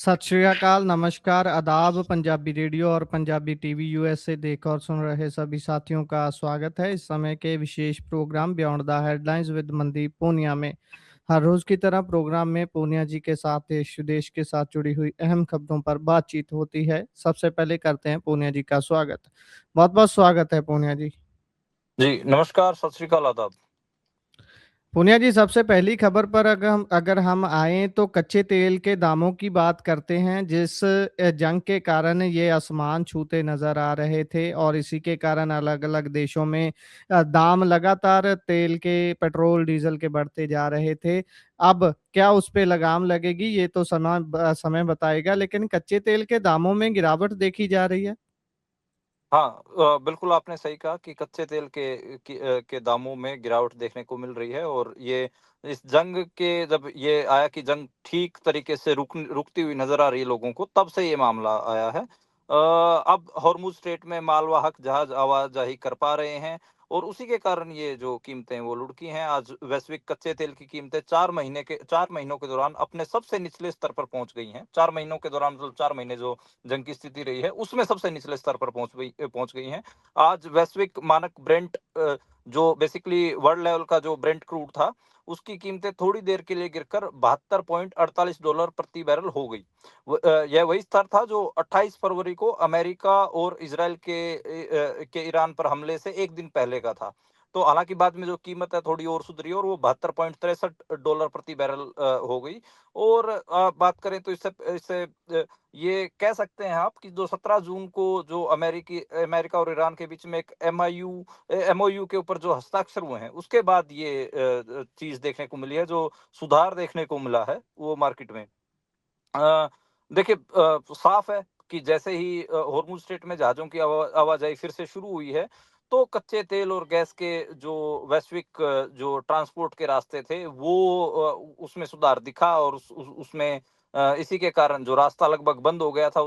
सत श्री अकाल, नमस्कार, आदाब। पंजाबी रेडियो और पंजाबी टीवी यूएस से देख और सुन रहे सभी साथियों का स्वागत है इस समय के विशेष program beyond the headlines with Mandeep Punia में। हर रोज की तरह प्रोग्राम में पूनिया जी के साथ देश विदेश के साथ जुड़ी हुई अहम खबरों पर बातचीत होती है। सबसे पहले करते हैं पूनिया जी का स्वागत। बहुत बहुत स्वागत है पूनिया जी। जी, नमस्कार, सत श्री अकाल, आदाब। पुनिया जी, सबसे पहली खबर पर अगर हम आए तो कच्चे तेल के दामों की बात करते हैं। जिस जंग के कारण ये आसमान छूते नजर आ रहे थे और इसी के कारण अलग अलग देशों में दाम लगातार तेल के, पेट्रोल डीजल के बढ़ते जा रहे थे। अब क्या उस पे लगाम लगेगी ये तो समय बताएगा, लेकिन कच्चे तेल के दामों में गिरावट देखी जा रही है। हाँ, बिल्कुल आपने सही कहा कि कच्चे तेल के दामों में गिरावट देखने को मिल रही है और ये इस जंग के जब ये आया कि जंग ठीक तरीके से रुकती हुई नज़र आ रही है लोगों को, तब से ये मामला आया है। अब हॉर्मुज़ स्ट्रेट में मालवाहक जहाज़ आवाजाही कर पा रहे हैं और उसी के कारण ये जो कीमतें हैं वो लुढ़की हैं। आज वैश्विक कच्चे तेल की कीमतें 4 महीनों के दौरान अपने सबसे निचले स्तर पर पहुँच गई हैं। 4 महीनों के दौरान मतलब 4 महीने जो जंग की स्थिति रही है उसमें सबसे निचले स्तर पर पहुंच गई हैं। आज वैश्विक मानक ब्रेंट जो बेसिकली वर्ल्ड लेवल का जो ब्रेंट क्रूड था, उसकी कीमतें थोड़ी देर के लिए गिरकर $72.48 प्रति बैरल हो गई। यह वही स्तर था जो 28 फरवरी को अमेरिका और इसराइल के ईरान पर हमले से एक दिन पहले का था। तो हालांकि बाद में जो कीमत है थोड़ी और सुधरी और वो $72.63 प्रति बैरल हो गई। और बात करें तो इससे इससे ये कह सकते हैं आप कि जो 17 जून को जो अमेरिका और ईरान के बीच में एक एमओयू के ऊपर जो हस्ताक्षर हुए हैं, उसके बाद ये चीज देखने को मिली है, जो सुधार देखने को मिला है वो मार्केट में। अ, देखिए, साफ है कि जैसे ही हॉर्मुज़ स्ट्रेट में जहाज़ों की आवाजाही फिर से शुरू हुई है, तो कच्चे तेल और गैस के जो वैश्विक जो ट्रांसपोर्ट के रास्ते थे, वो उसमें सुधार दिखा और उसमें इसी के कारण जो रास्ता लगभग बंद हो गया था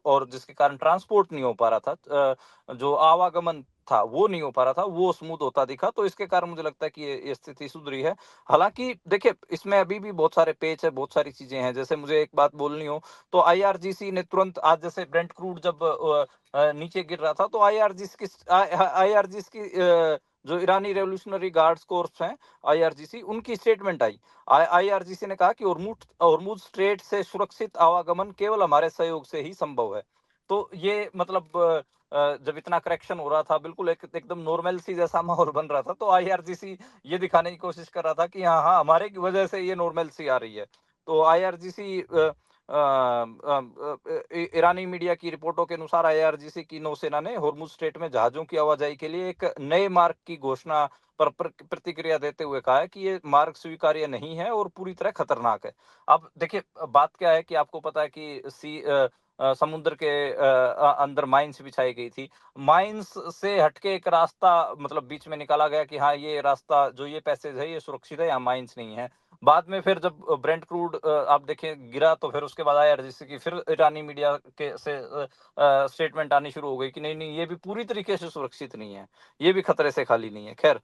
और जिसके कारण ट्रांसपोर्ट नहीं हो पा रहा था, जो आवागमन था, वो नहीं हो पा रहा था, वो स्मूथ होता दिखा। तो इसके कारण मुझे लगता है कि ये स्थिति सुधरी है। हालाँकि देखिए, इसमें अभी भी बहुत सारे पेच है, बहुत सारी चीज़ें हैं। जैसे मुझे एक बात बोलनी हो, तो आईआरजीसी ने तुरंत आज जैसे ब्रेंट क्रूड जब नीचे गिर रहा था, तो आईआरजीसी की जो ईरानी रेवोल्यूशनरी गार्ड्स कोर्प्स हैं, आईआरजीसी, उनकी स्टेटमेंट आई। आईआरजीसी ने कहा कि होर्मुज़ स्ट्रेट से सुरक्षित आवागमन केवल हमारे सहयोग से ही संभव है। तो ये मतलब जब इतना करेक्शन हो रहा था, बिल्कुल एकदम नॉर्मल-सी जैसा माहौल बन रहा था, तो आईआरजीसी ये दिखाने की कोशिश कर रहा था कि हाँ, हाँ, हमारे की वजह से ये नॉर्मल-सी आ रही है। तो आईआरजीसी ईरानी मीडिया की रिपोर्टों के अनुसार आईआरजीसी की नौसेना ने होर्मुज़ स्ट्रेट में जहाज़ों की आवाजाही के लिए एक नए मार्ग की घोषणा पर प्रतिक्रिया देते हुए कहा है कि ये मार्ग स्वीकार्य नहीं है और पूरी तरह खतरनाक है। अब देखिए, बात क्या है कि आपको पता है कि समुद्र के अंदर माइन्स बिछाई गई थी। माइन्स से हटके एक रास्ता मतलब बीच में निकाला गया कि हाँ, ये रास्ता जो ये पैसेज है ये सुरक्षित है, यहाँ माइन्स नहीं है। बाद में फिर जब ब्रेंट क्रूड आप देखें गिरा, तो फिर उसके बाद आईआरजीसी की फिर ईरानी मीडिया के से स्टेटमेंट आनी शुरू हो गई कि नहीं नहीं, ये भी पूरी तरीके से सुरक्षित नहीं है, ये भी खतरे से खाली नहीं है। खैर,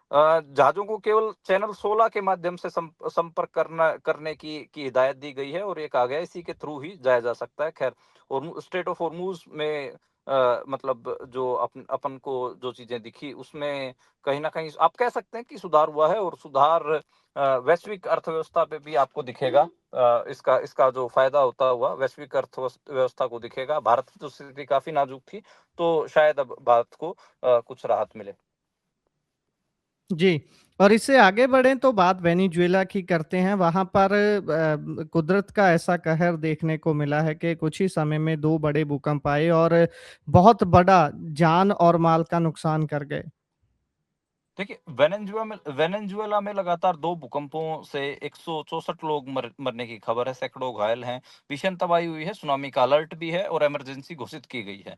जहाजों को केवल चैनल 16 के माध्यम से संपर्क करने की हिदायत दी गई है और ये कहा गया है इसी के थ्रू ही जाया जा सकता है। खैर, और स्ट्रेट ऑफ हॉर्मुज में मतलब जो अपन को जो चीजें दिखी, उसमें कहीं ना कहीं आप कह सकते हैं कि सुधार हुआ है और सुधार वैश्विक अर्थव्यवस्था पे भी आपको दिखेगा। इसका इसका जो फायदा होता हुआ वैश्विक अर्थव्यवस्था को दिखेगा। भारत की तो स्थिति काफी नाजुक थी, तो शायद अब भारत को कुछ राहत मिले। जी। और इससे आगे बढ़ें तो बात वेनेजुएला की करते हैं। वहाँ पर कुदरत का ऐसा कहर देखने को मिला है कि कुछ ही समय में 2 बड़े भूकंप आए और बहुत बड़ा जान और माल का नुकसान कर गए। देखिए, वेनेजुएला में लगातार 2 भूकंपों से 164 लोग मरने की खबर है, सैकड़ों घायल हैं, भीषण तबाही हुई है, सुनामी का अलर्ट भी है और इमरजेंसी घोषित की गई है।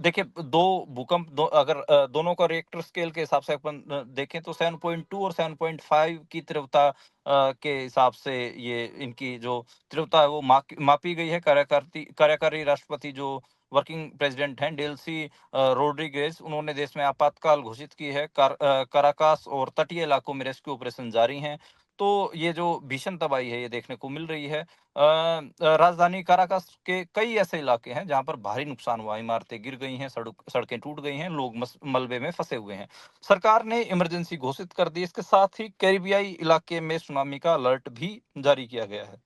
देखिए, 2 भूकंप अगर दोनों का रिक्टर स्केल के हिसाब से अपन देखें तो 7.2 और 7.5 की तीव्रता के हिसाब से ये इनकी जो तीव्रता है वो मापी गई है। कार्यकारी राष्ट्रपति जो वर्किंग प्रेसिडेंट हैं, डेल्सी रोड्रिगेज, उन्होंने देश में आपातकाल घोषित की है। काराकास और तटीय इलाकों में रेस्क्यू ऑपरेशन जारी हैं। तो ये जो भीषण तबाही है, ये देखने को मिल रही है। राजधानी काराकस के कई ऐसे इलाके हैं जहाँ पर भारी नुकसान हुआ, इमारतें गिर गई हैं, सड़कें टूट गई हैं, लोग मलबे में फंसे हुए हैं। सरकार ने इमरजेंसी घोषित कर दी, इसके साथ ही कैरिबियाई इलाके में सुनामी का अलर्ट भी जारी किया गया है।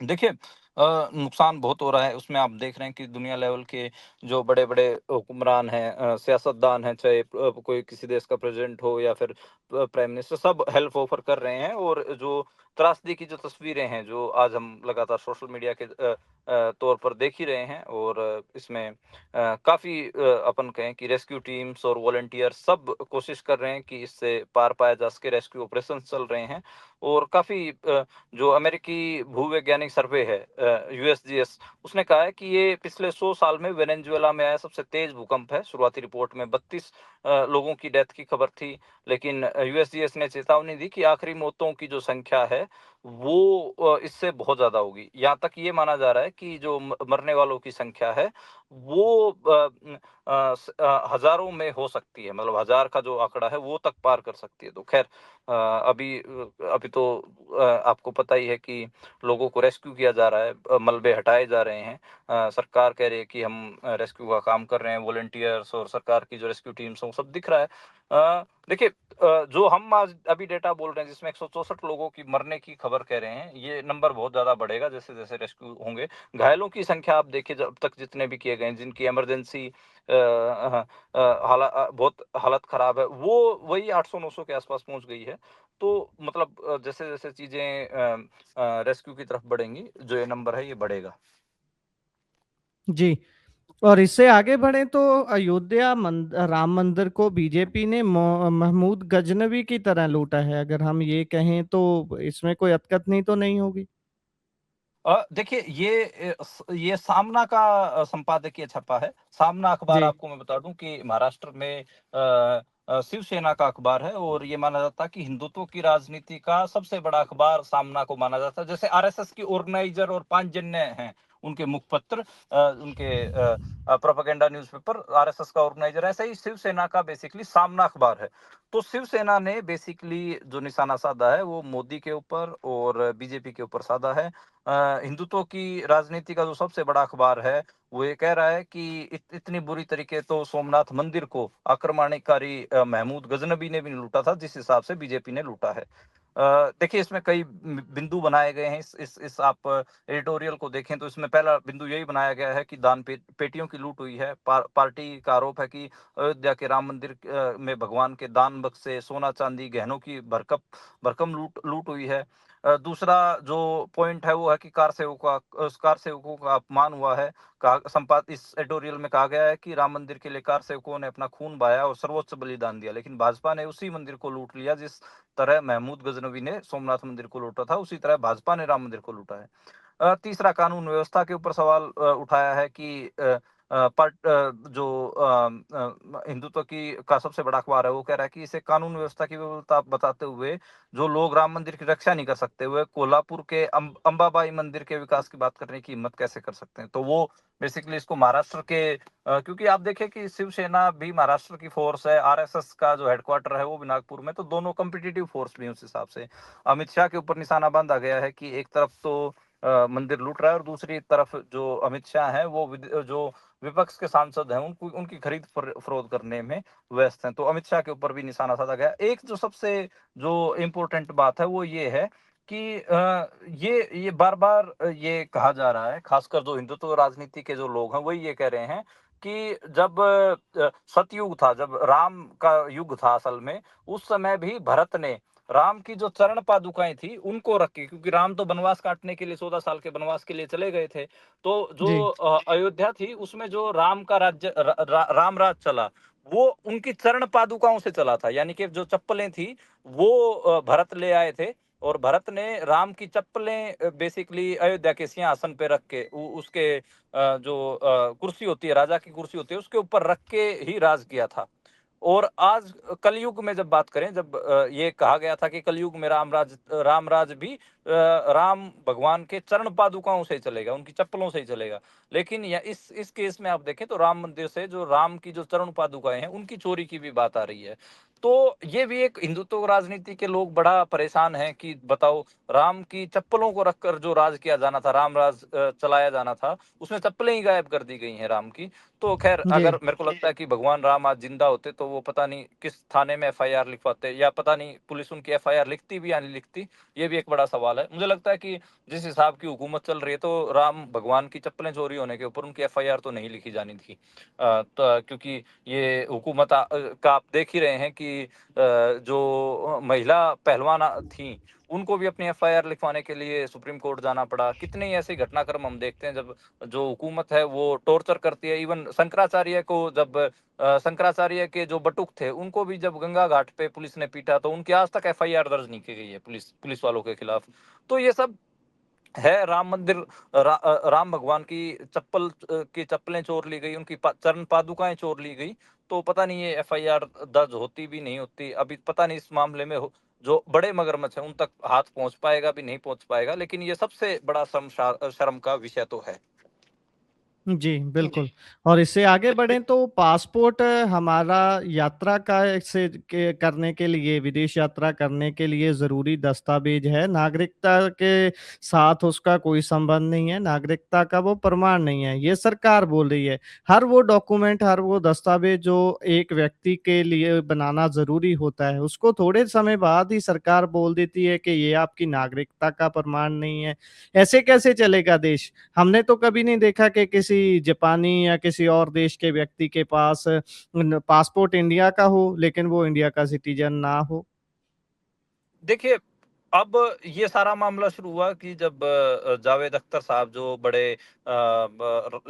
देखिए, नुकसान बहुत हो रहा है, उसमें आप देख रहे हैं कि दुनिया लेवल के जो बड़े-बड़े हुक्मरान हैं, सियासतदान हैं, चाहे कोई किसी देश का प्रेज़िडेंट हो या फिर प्राइम मिनिस्टर, सब हेल्प ऑफ़र कर रहे हैं। और जो त्रासदी की जो तस्वीरें हैं, जो आज हम लगातार सोशल मीडिया के तौर पर देख ही रहे हैं, और इसमें काफ़ी अपन कहें कि रेस्क्यू टीम्स और वॉलंटियर सब कोशिश कर रहे हैं कि इससे पार पाया जा सके, रेस्क्यू ऑपरेशंस चल रहे हैं। और काफ़ी जो अमेरिकी भूवैज्ञानिक सर्वे है, यूएसजीएस, उसने कहा है कि ये पिछले 100 साल में वेनेजुएला में आया सबसे तेज भूकंप है। शुरुआती रिपोर्ट में 32 लोगों की डेथ की खबर थी, लेकिन यूएसजीएस ने चेतावनी दी कि आखिरी मौतों की जो संख्या है, वो इससे बहुत ज़्यादा होगी। यहाँ तक ये माना जा रहा है कि जो मरने वालों की संख्या है, वो हज़ारों में हो सकती है, मतलब 1000 का जो आंकड़ा है, वो तक पार कर सकती है। तो ख़ैर, अभी तो आपको पता ही है कि लोगों को रेस्क्यू किया जा रहा है, मलबे हटाए जा रहे हैं। सरकार कह रही है कि हम रेस्क्यू का काम कर रहे हैं, वॉलंटियर्स और सरकार की जो रेस्क्यू टीम्स हैं, वो सब दिख रहा है। देखिए, जो हम आज अभी डेटा बोल रहे हैं, जिसमें 164 लोगों की मरने की खबर कह रहे हैं, ये नंबर बहुत ज़्यादा बढ़ेगा जैसे-जैसे रेस्क्यू होंगे। घायलों की संख्या आप देखिए, जब तक जितने भी किए गए हैं, जिनकी इमरजेंसी बहुत हालत खराब है, वो वही 800-900 के आसपास पहुँच गई है। तो मतलब जैसे-जैसे चीज़ें रेस्क्यू की तरफ बढ़ेंगी, जो ये नंबर है, ये बढ़ेगा। जी। और इससे आगे बढ़े तो अयोध्या राम मंदिर को बीजेपी ने महमूद गजनवी की तरह लूटा है, अगर हम ये कहें तो इसमें कोई अतकत नहीं तो नहीं होगी? देखिए, ये सामना का संपादकीय छपा है। सामना अखबार, जी, आपको मैं बता दूँ कि महाराष्ट्र में शिवसेना का अखबार है, और ये माना जाता है कि हिंदुत्व की राजनीति का सबसे बड़ा अखबार सामना को माना जाता है। जैसे आरएसएस की ऑर्गेनाइज़र और पांचजन्य हैं, उनके मुखपत्र, उनके प्रोपेगेंडा न्यूज़पेपर आरएसएस का ऑर्गेनाइज़र है, ऐसे ही शिवसेना का बेसिकली सामना अखबार है। तो शिवसेना ने बेसिकली जो निशाना साधा है, वो मोदी के ऊपर और बीजेपी के ऊपर साधा है। हिंदुत्व की राजनीति का जो सबसे बड़ा अखबार है, वो ये कह रहा है कि इतनी बुरी तरीके तो सोमनाथ मंदिर को आक्रमणकारी महमूद गजनबी ने भी नहीं लूटा था, जिस हिसाब से बीजेपी ने लूटा है। देखिए, इसमें कई बिंदु बनाए गए हैं। इस आप एडिटोरियल को देखें, तो इसमें पहला बिंदु यही बनाया गया है कि दान पेटियों की लूट हुई है। पार्टी का आरोप है कि अयोध्या के राम मंदिर में भगवान के दान बक्से, सोना चांदी, गहनों की भरकम लूट लूट हुई है। दूसरा जो पॉइंट है, वो है कि कार सेवकों का अपमान हुआ है। इस एडिटोरियल में कहा गया है कि राम मंदिर के लिए कार सेवकों ने अपना खून बहाया और सर्वोच्च बलिदान दिया, लेकिन भाजपा ने उसी मंदिर को लूट लिया, जिस तरह महमूद गजनवी ने सोमनाथ मंदिर को लूटा था, उसी तरह भाजपा ने राम मंदिर को लूटा है। तीसरा, कानून व्यवस्था के ऊपर सवाल उठाया है कि जो हिंदुत्व की का सबसे बड़ा अखबार है, वो कह रहा है कि इसे कानून व्यवस्था की विफलता बताते हुए, जो लोग राम मंदिर की रक्षा नहीं कर सकते, वे कोल्हापुर के अंबाबाई मंदिर के विकास की बात करने की हिम्मत कैसे कर सकते हैं। तो वो बेसिकली इसको महाराष्ट्र के क्योंकि आप देखें कि शिवसेना भी महाराष्ट्र की फोर्स है, आरएसएस का जो हेडक्वार्टर है, वो भी नागपुर में, तो दोनों कम्पिटिटिव फोर्स भी हैं उस हिसाब से। अमित शाह के ऊपर निशाना बांधा गया है कि एक तरफ तो मंदिर लूट रहा है, और दूसरी तरफ जो अमित शाह हैं, वो जो विपक्ष के सांसद हैं, उनको उनकी खरीद फरोख्त करने में व्यस्त हैं। तो अमित शाह के ऊपर भी निशाना साधा गया। एक जो सबसे जो इम्पोर्टेंट बात है, वो ये है कि ये बार-बार ये कहा जा रहा है, खासकर जो हिंदुत्व राजनीति के जो लोग हैं, वही ये कह रहे हैं कि जब सतयुग था, जब राम का युग था असल में, उस समय भी भरत ने राम की जो चरण पादुकाएँ थी, उनको रखी, क्योंकि राम तो वनवास काटने के लिए 14 साल के वनवास के लिए चले गए थे। तो जो जी, अयोध्या थी, उसमें जो राम का राज्य राम राज चला, वो उनकी चरण पादुकाओं से चला था। यानी कि जो चप्पलें थी, वो भरत ले आए थे, और भरत ने राम की चप्पलें बेसिकली अयोध्या के सिंहासन पे रख के, उसके जो कुर्सी होती है, राजा की कुर्सी होती है, उसके ऊपर रख के ही राज किया था। और आज कलयुग में जब बात करें, जब ये कहा गया था कि कलयुग में राम राज भी राम भगवान के चरण पादुकाओं से ही चलेगा, उनकी चप्पलों से ही चलेगा। लेकिन इस केस में आप देखें, तो राम मंदिर से जो राम की जो चरण पादुकाएं हैं, उनकी चोरी की भी बात आ रही है। तो ये भी एक हिंदुत्व राजनीति के लोग बड़ा परेशान हैं कि बताओ, राम की चप्पलों को रखकर जो राज किया जाना था, राम राज चलाया जाना था, उसमें चप्पलें ही गायब कर दी गई हैं राम की। तो खैर, जी। अगर मेरे को लगता है कि भगवान राम आज जिंदा होते तो वो पता नहीं किस थाने में एफआईआर लिखवाते, या पता नहीं पुलिस उनकी एफआईआर लिखती भी या नहीं लिखती। ये भी एक बड़ा सवाल है। मुझे लगता है कि जिस हिसाब की हुकूमत चल रही है, तो राम भगवान की चप्पलें चोरी होने के ऊपर उनकी एफआईआर तो नहीं लिखी जानी थी। तो क्योंकि ये हुकूमत का आप देख ही रहे हैं कि जो महिला पहलवान थीं, उनको भी अपनी एफआईआर लिखवाने के लिए सुप्रीम कोर्ट जाना पड़ा। कितने ही ऐसे घटनाक्रम हम देखते हैं जब जो हुकूमत है वो टॉर्चर करती है। इवन शंकराचार्य को जब शंकराचार्य के जो बटुक थे, उनको भी जब गंगा घाट पे पुलिस ने पीटा, तो उनकी आज तक एफआईआर दर्ज नहीं की गई है पुलिस वालों के खिलाफ। तो ये सब है। राम मंदिर, राम भगवान की चप्पलें चोर ली गई, उनकी चरण पादुकाएं चोर ली गई। तो पता नहीं ये एफआईआर दर्ज होती भी नहीं होती। अभी पता नहीं इस मामले में जो बड़े मगरमच्छ हैं उन तक हाथ पहुंच पाएगा भी नहीं पहुंच पाएगा, लेकिन ये सबसे बड़ा शर्म का विषय तो है। जी, जी। बिल्कुल। और इससे आगे बढ़ें तो पासपोर्ट हमारा यात्रा का से के करने के लिए, विदेश यात्रा करने के लिए ज़रूरी दस्तावेज़ है। नागरिकता के साथ उसका कोई संबंध नहीं है, नागरिकता का वो प्रमाण नहीं है, ये सरकार बोल रही है। हर वो डॉक्यूमेंट, हर वो दस्तावेज़ जो एक व्यक्ति के लिए बनाना ज़रूरी होता है, उसको थोड़े समय बाद ही सरकार बोल देती है कि ये आपकी नागरिकता का प्रमाण नहीं है। ऐसे कैसे चलेगा देश? हमने तो कभी नहीं देखा कि किसी जापानी या किसी और देश के व्यक्ति के पास पासपोर्ट इंडिया का हो, लेकिन वो इंडिया का सिटीजन ना हो। देखिए, अब ये सारा मामला शुरू हुआ कि जब जावेद अख्तर साहब, जो बड़े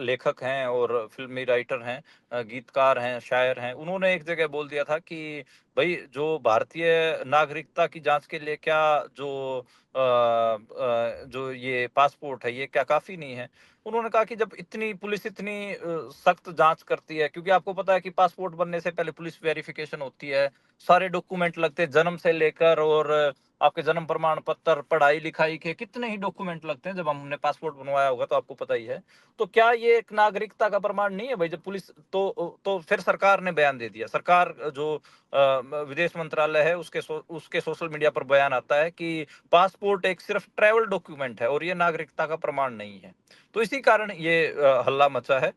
लेखक हैं और फिल्मी राइटर हैं, गीतकार हैं, शायर हैं, उन्होंने एक जगह बोल दिया था कि भाई, जो भारतीय नागरिकता की जांच के लिए क्या जो जो ये पासपोर्ट है, ये क्या काफी नहीं है। उन्होंने कहा कि जब इतनी पुलिस इतनी सख्त जांच करती है, क्योंकि आपको पता है कि पासपोर्ट बनने से पहले पुलिस वेरिफिकेशन होती है, सारे डॉक्यूमेंट लगते हैं, जन्म से लेकर, और आपके जन्म प्रमाण पत्र, पढ़ाई लिखाई के कितने ही डॉक्यूमेंट लगते हैं। जब हमने पासपोर्ट बनवाया होगा तो आपको पता ही है। तो क्या ये एक नागरिकता का प्रमाण नहीं है भाई? जब पुलिस, तो फिर सरकार ने बयान दे दिया। सरकार जो विदेश मंत्रालय है, उसके सोशल मीडिया पर बयान आता है कि पासपोर्ट एक सिर्फ ट्रैवल डॉक्यूमेंट है और ये नागरिकता का प्रमाण नहीं है। तो इसी कारण ये हल्ला मचा है।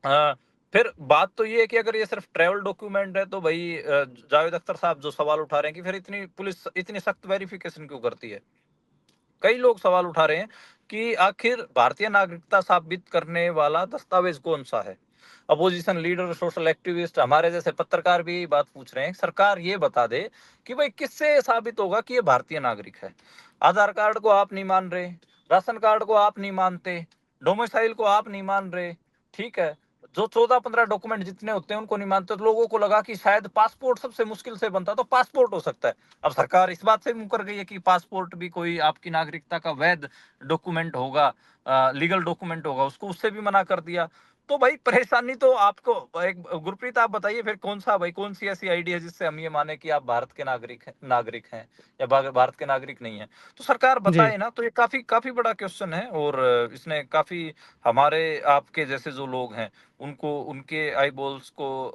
अ, फिर बात तो ये है कि अगर ये सिर्फ ट्रैवल डॉक्यूमेंट है, तो भाई जावेद अख्तर साहब जो सवाल उठा रहे हैं कि फिर इतनी पुलिस इतनी सख्त वेरिफिकेशन क्यों करती है। कई लोग सवाल उठा रहे हैं कि आखिर भारतीय नागरिकता साबित करने वाला दस्तावेज कौन सा है। अपोजिशन लीडर, सोशल एक्टिविस्ट, हमारे जैसे पत्रकार भी यही बात पूछ रहे हैं। सरकार ये बता दे कि भाई किससे साबित होगा कि ये भारतीय नागरिक है। आधार कार्ड को आप नहीं मान रहे, राशन कार्ड को आप नहीं मानते, डोमिसाइल को आप नहीं मान रहे, ठीक है, जो 14-15 डॉक्यूमेंट जितने होते हैं उनको नहीं मानते, तो लोगों को लगा कि शायद पासपोर्ट सबसे मुश्किल से बनता, तो पासपोर्ट हो सकता है। अब सरकार इस बात से मुकर गई है कि पासपोर्ट भी कोई आपकी नागरिकता का वैध डॉक्यूमेंट होगा, लीगल डॉक्यूमेंट होगा, उसको उससे भी मना कर दिया। तो भाई परेशानी तो आपको, एक गुरप्रीत आप बताइए फिर कौन सा, भाई कौन सी ऐसी आईडी है जिससे हम ये माने कि आप भारत के नागरिक हैं या भारत के नागरिक नहीं है। तो सरकार जी। बताए ना। तो ये काफी काफी बड़ा क्वेश्चन है, और इसने काफी हमारे आपके जैसे जो लोग हैं उनको, उनके आई बॉल्स को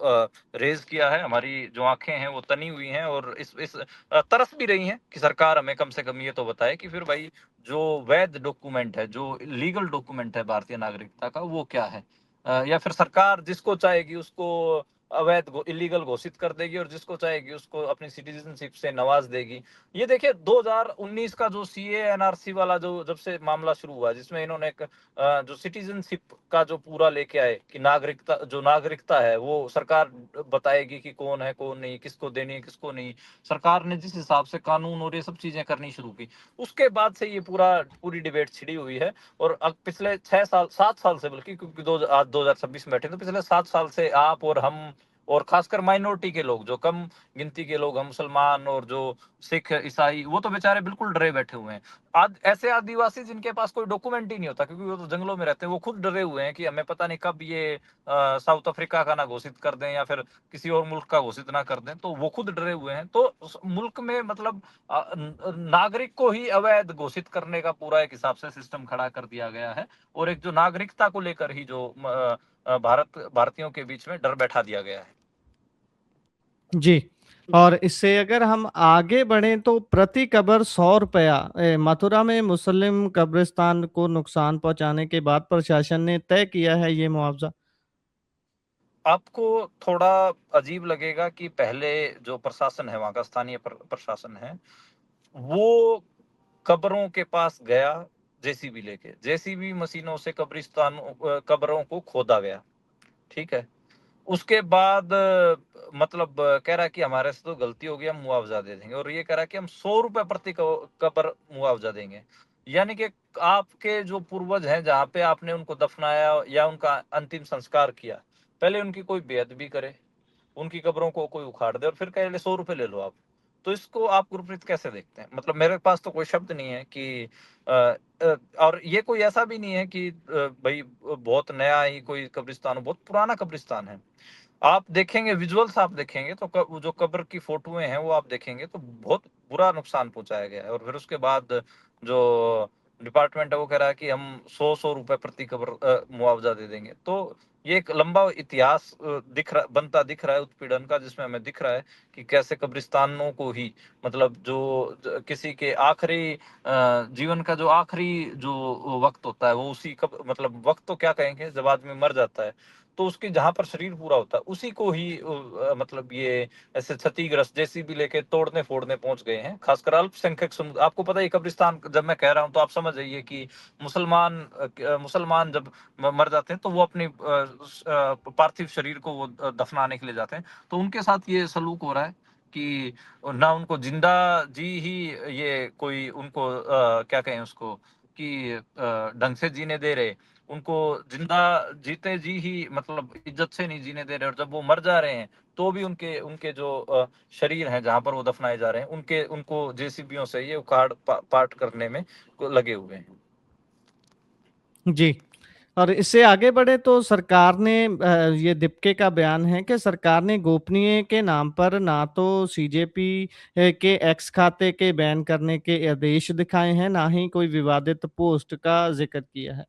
रेज किया है। हमारी जो आंखें हैं वो तनी हुई हैं, और इस तरस भी रही हैं कि सरकार हमें कम से कम ये तो बताए कि फिर भाई जो वैध डॉक्यूमेंट है, जो लीगल डॉक्यूमेंट है भारतीय नागरिकता का, वो क्या है। या फिर सरकार जिसको चाहेगी उसको अवैध इलीगल घोषित कर देगी, और जिसको चाहेगी उसको अपनी सिटीजनशिप से नवाज देगी। ये देखिए 2019 का जो सीए एनआरसी वाला जो जब से मामला शुरू हुआ, जिसमें इन्होंने एक जो सिटीजनशिप का जो पूरा लेके आए कि नागरिकता है वो सरकार बताएगी कि कौन है कौन नहीं, किसको देनी है किसको नहीं। सरकार ने जिस हिसाब से कानून और ये सब चीजें करनी शुरू की, उसके बाद से ये पूरी डिबेट छिड़ी हुई है। और अब पिछले 6 साल 7 साल से, बल्कि, क्योंकि आज 2026 में बैठे, तो पिछले 7 साल से आप और हम, और खासकर माइनॉरिटी के लोग, जो कम गिनती के लोग हैं, मुसलमान और जो सिख ईसाई, वो तो बेचारे बिल्कुल डरे बैठे हुए हैं। आज ऐसे आदिवासी जिनके पास कोई डॉक्यूमेंट ही नहीं होता, क्योंकि वो तो जंगलों में रहते हैं, वो खुद डरे हुए हैं कि हमें पता नहीं कब ये साउथ अफ्रीका का ना घोषित कर दें या फिर किसी और मुल्क का घोषित ना कर दें। तो वो खुद डरे हुए हैं। तो उस मुल्क में मतलब नागरिक को ही अवैध घोषित करने का पूरा एक हिसाब से सिस्टम खड़ा कर दिया गया है, और एक जो नागरिकता को लेकर ही जो भारतीयों के बीच में डर बैठा दिया गया है। जी। और इससे अगर हम आगे बढ़ें तो प्रति कब्र ₹100 मथुरा में मुस्लिम कब्रिस्तान को नुकसान पहुँचाने के बाद प्रशासन ने तय किया है ये मुआवज़ा। आपको थोड़ा अजीब लगेगा कि पहले जो प्रशासन है, वहाँ का स्थानीय प्रशासन है, वो कब्रों के पास गया जेसीबी लेके। जेसीबी मशीनों से कब्रों को खोदा गया, ठीक है? उसके बाद कह रहा है कि हमारे से तो गलती हो गई, हम मुआवजा दे देंगे, और ये कह रहा है कि हम ₹100 प्रति कब्र मुआवजा देंगे। यानी कि आपके जो पूर्वज हैं, जहाँ पे आपने उनको दफनाया या उनका अंतिम संस्कार किया, पहले उनकी कोई बेअदबी करे, उनकी कब्रों को कोई उखाड़ दे और फिर कहे ₹100 ले लो आप। तो इसको आप गुरप्रीत कैसे देखते हैं? मतलब मेरे पास तो कोई शब्द नहीं है कि अ और ये कोई ऐसा भी नहीं है कि भई बहुत नया ही कोई कब्रिस्तान हो, बहुत पुराना कब्रिस्तान है। आप देखेंगे, विजुअल्स आप देखेंगे तो जो कब्र की फोटोएँ हैं, वो आप देखेंगे तो बहुत बुरा नुकसान पहुँचाया गया है, और फिर उसके बाद जो डिपार्टमेंट है, वो कह रहा है कि हम ₹100 रुपए प्रति कब्र मुआवजा दे देंगे। तो ये एक लंबा इतिहास दिख रहा है उत्पीड़न का, जिसमें हमें दिख रहा है कि कैसे कब्रिस्तानों को ही, मतलब जो किसी के आखिरी जीवन का जो आखिरी जो वक्त होता है, वो उसी मतलब वक्त तो क्या कहेंगे, जब आदमी मर जाता है, तो उसके जहां पर शरीर पूरा होता है, उसी को ही मतलब ये ऐसे क्षतिग्रस्त जेसीबी लेके तोड़ने फोड़ने पहुंच गए हैं। खासकर अल्पसंख्यक समुदाय, आपको पता है कब्रिस्तान जब मैं कह रहा हूं तो आप समझ जाइए कि मुसलमान जब मर जाते हैं तो वो अपनी पार्थिव शरीर को वो दफनाने के लिए जाते हैं, तो उनके साथ ये सलूक हो रहा है कि ना उनको जिंदा जी ही ये कोई उनको क्या कहें उसको कि ढंग से जीने दे रहे, उनको जिंदा जीते जी ही मतलब इज्जत से नहीं जीने दे रहे, और जब वो मर जा रहे हैं तो भी उनके उनके जो शरीर हैं जहां पर वो दफनाए जा रहे हैं, उनके उनको जेसीबीओं से ये उखाड़ पाट करने में लगे हुए हैं। जी। और इससे आगे बढ़े तो सरकार ने ये दीपिका का बयान है कि सरकार ने गोपनीय के नाम पर ना तो सीजेपी के एक्स खाते के बैन करने के आदेश दिखाए हैं, ना ही कोई विवादित पोस्ट का ज़िक्र किया है।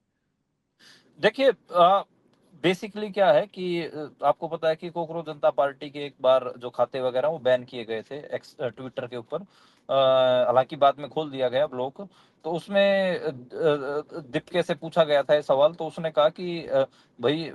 देखिए बेसिकली क्या है कि आपको पता है कि कोकरोच जनता पार्टी के एक बार जो खाते वगैरह वो बैन किए गए थे एक्स ट्विटर के ऊपर। हालांकि बाद में खोल दिया गया ब्लॉक। तो उसमें दीपिका से पूछा गया था ये सवाल, तो उसने कहा कि भाई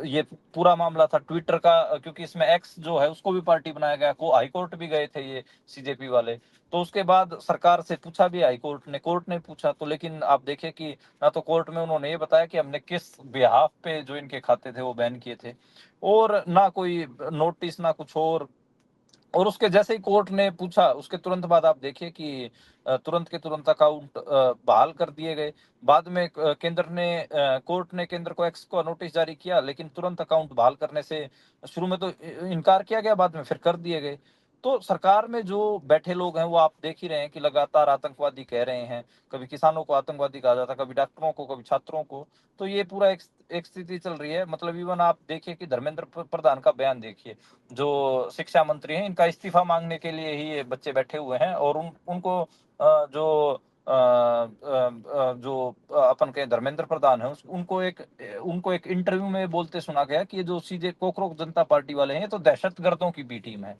ये पूरा मामला था ट्विटर का, क्योंकि इसमें एक्स जो है उसको भी पार्टी बनाया गया, को हाई कोर्ट भी गए थे ये सीजेपी वाले। तो उसके बाद सरकार से पूछा भी हाई कोर्ट ने पूछा, तो लेकिन आप देखिए कि ना तो कोर्ट में उन्होंने ये बताया कि हमने किस बिहाफ पे जो इनके खाते थे वो बैन किए थे, और ना कोई नोटिस ना कुछ और उसके जैसे ही कोर्ट ने पूछा, उसके तुरंत बाद आप देखिए कि तुरंत के तुरंत अकाउंट बहाल कर दिए गए। बाद में कोर्ट ने केंद्र को एक्स को नोटिस जारी किया, लेकिन तुरंत अकाउंट बहाल करने से शुरू में तो इनकार किया गया, बाद में फिर कर दिए गए। तो सरकार में जो बैठे लोग हैं वो आप देख ही रहे हैं कि लगातार आतंकवादी कह रहे हैं। कभी किसानों को आतंकवादी कहा जाता है, कभी डॉक्टरों को, कभी छात्रों को। तो ये पूरा एक स्थिति चल रही है। मतलब इवन आप देखिए कि धर्मेंद्र प्रधान का बयान देखिए, जो शिक्षा मंत्री हैं, इनका इस्तीफा मांगने के लिए ही ये बच्चे बैठे हुए हैं, और उनको जो अपन के धर्मेंद्र प्रधान है उनको एक इंटरव्यू में बोलते सुना गया कि ये जो सीधे कोकरोच जनता पार्टी वाले हैं, ये तो दहशतगर्दों की बी टीम है।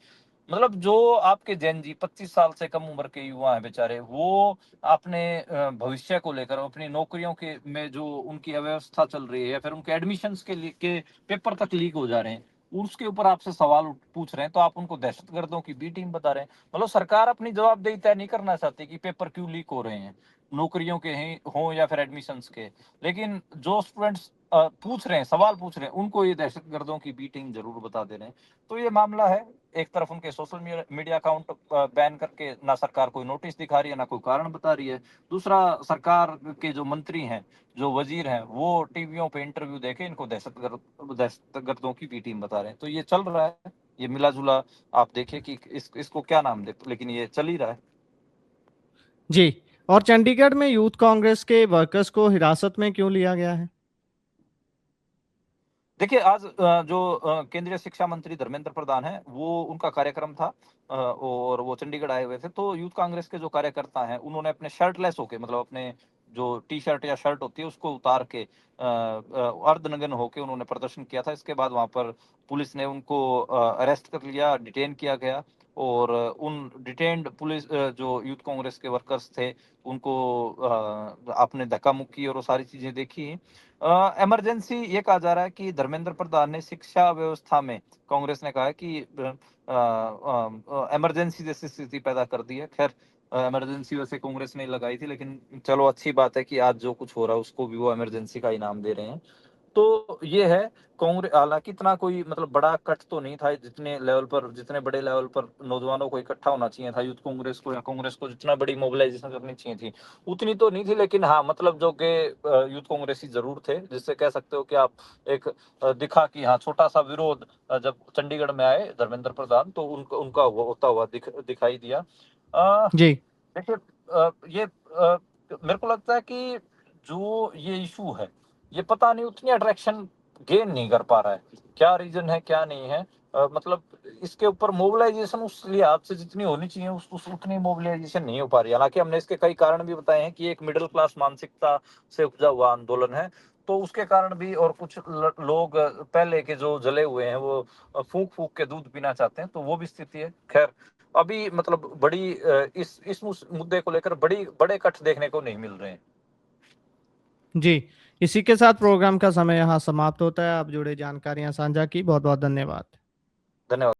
मतलब जो आपके जैन जी 25 साल से कम उम्र के युवा हैं बेचारे, वो अपने भविष्य को लेकर अपनी नौकरियों के में जो उनकी अव्यवस्था चल रही है, या फिर उनके एडमिशन्स के पेपर तक लीक हो जा रहे हैं, उसके ऊपर आपसे सवाल पूछ रहे हैं, तो आप उनको दहशतगर्दों की बी टीम बता रहे हैं। मतलब सरकार अपनी जवाबदेही तय नहीं करना चाहती कि पेपर क्यों लीक हो रहे हैं, नौकरियों के हैं हों या फिर एडमिशन्स के। लेकिन जो स्टूडेंट्स पूछ रहे हैं, सवाल पूछ रहे हैं, उनको ये दहशतगर्दों की बी टीम जरूर बता दे रहे हैं। तो ये मामला है। एक तरफ उनके सोशल मीडिया अकाउंट बैन करके ना सरकार कोई नोटिस दिखा रही है, ना कोई कारण बता रही है। दूसरा, सरकार के जो मंत्री हैं, जो वजीर हैं, वो टीवियों पे इंटरव्यू देके इनको दहशतगर्दों की बी टीम बता रहे हैं। तो ये चल रहा है, ये मिला जुला। आप देखिए कि इसको क्या नाम दे, लेकिन ये चल ही रहा है। जी। और चंडीगढ़ में यूथ कांग्रेस के वर्कर्स को हिरासत में क्यों लिया गया है? देखिए, आज जो केंद्रीय शिक्षा मंत्री धर्मेंद्र प्रधान हैं, वो उनका कार्यक्रम था, और वो चंडीगढ़ आए हुए थे। तो यूथ कांग्रेस के जो कार्यकर्ता हैं, उन्होंने अपने शर्टलेस होके, मतलब अपने जो टी-शर्ट या शर्ट होती है उसको उतार के अर्धनग्न होके उन्होंने प्रदर्शन किया था। इसके बाद वहाँ पर पुलिस ने उनको अरेस्ट कर लिया, डिटेन किया गया, और उन डिटेन्ड पुलिस जो यूथ कांग्रेस के वर्कर्स थे, उनको आपने धक्का-मुक्की और वो सारी चीज़ें देखी। इमरजेंसी ये कहा जा रहा है कि धर्मेंद्र प्रधान ने शिक्षा व्यवस्था में कांग्रेस ने कहा है कि इमरजेंसी जैसी स्थिति पैदा कर दी है। खैर इमरजेंसी वैसे कांग्रेस ने लगाई थी, लेकिन चलो अच्छी बात है कि आज जो कुछ हो रहा है उसको भी वो इमरजेंसी का इनाम दे रहे हैं। तो ये है हालाँकि इतना कोई मतलब बड़ा कट तो नहीं था, जितने लेवल पर जितने बड़े लेवल पर नौजवानों को इकट्ठा होना चाहिए था यूथ कांग्रेस को या कांग्रेस को जितना बड़ी मोबिलाइजेशन करनी चाहिए थी, उतनी तो नहीं थी। लेकिन हाँ, मतलब जो कि यूथ कांग्रेसी ज़रूर थे, जिससे कह सकते हो कि आप एक दिखा कि हाँ, छोटा-सा विरोध जब चंडीगढ़ में आए धर्मेंद्र प्रधान तो उनका उनका होता हुआ दिखाई दिया। जी। देखिए ये मेरे को लगता है कि जो ये इश्यू है, ये पता नहीं उतनी अट्रैक्शन गेन नहीं कर पा रहा है। क्या रीज़न है, क्या नहीं है? मतलब इसके ऊपर मोबिलाइज़ेशन उस लिहाज से जितनी होनी चाहिए उस उतनी मोबिलाइज़ेशन नहीं हो पा रही है। हालाँकि हमने इसके कई कारण भी बताए हैं कि एक मिडल क्लास मानसिकता से उपजा हुआ आंदोलन है, तो उसके कारण भी और कुछ लोग पहले के जो जले हुए हैं वो फूँक-फूँक के दूध पीना चाहते हैं, तो वो भी स्थिति है। ख़ैर अभी मतलब बड़ी इस मुद्दे को लेकर बड़े कट देखने को नहीं मिल रहे हैं। जी, इसी के साथ प्रोग्राम का समय यहाँ समाप्त होता है। आप जुड़े जानकारियाँ साझा की, बहुत-बहुत धन्यवाद। धन्यवाद।